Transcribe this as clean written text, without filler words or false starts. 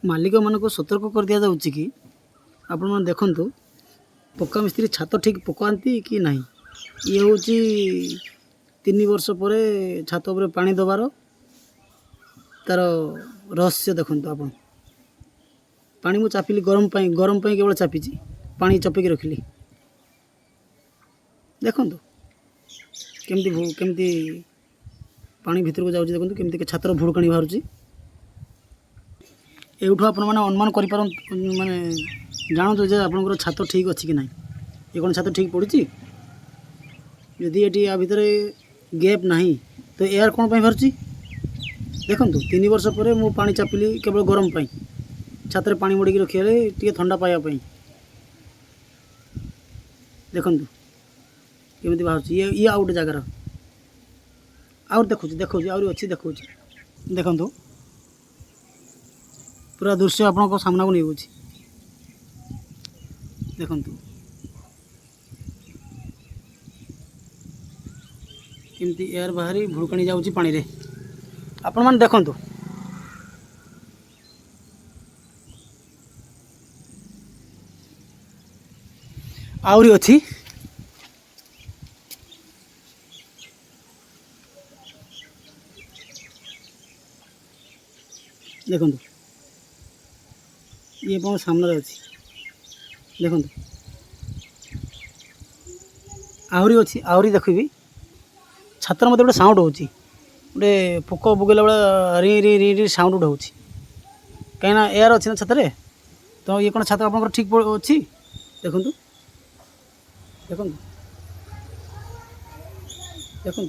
मालिक मानक सतर्क कर दिया जाउछि कि आपण मन देखंतु पक्का मिस्त्री छात ठीक पकाती कि ना। ये हूँ 3 वर्ष पर छात उपर पानी दबार तार रहस्य देखु आप पानी मु चापिली गरम केवल चापी पानी चपेक रखिली देखु केमती केमती पानी भितर को जाऊँ देखो केमती छातर भुड़काणी बाहर एठू आपण मैंने अनुमान कर माने जानतु जे आपंकर छात ठीक अच्छी कि ना। ये कौन छात ठीक पड़ी जदि ये या भितर गैप ना तो एयर कौन बाहर देखु 3 वर्ष पर मु पानी चापिली केवल गरम पाई छात्र पानी मोड़ी रखिए टे ठंडा पाइबापी देखु केमी बाहर ये आउ गोटे जगार आउ देखु देखु आहरी अच्छी देखु देखु पूरा दृश्य आपन सामना को नहीं देखु केमती एयर बाहरी भुड़काणी जाऊँगी पानी रे आपण मैंने देखु आहरी अच्छी देखु ये अपन सामने अच्छी देखु आहरी अच्छी आहरी देखी छातर मत गोटे साउंड होची गोटे पोक बुगेला बेला री री री री साउंड गोटे होची कहीं एयर अच्छी ना छाତରେ तो ये कौन छात आप ठीक अच्छी देखु देखु देखु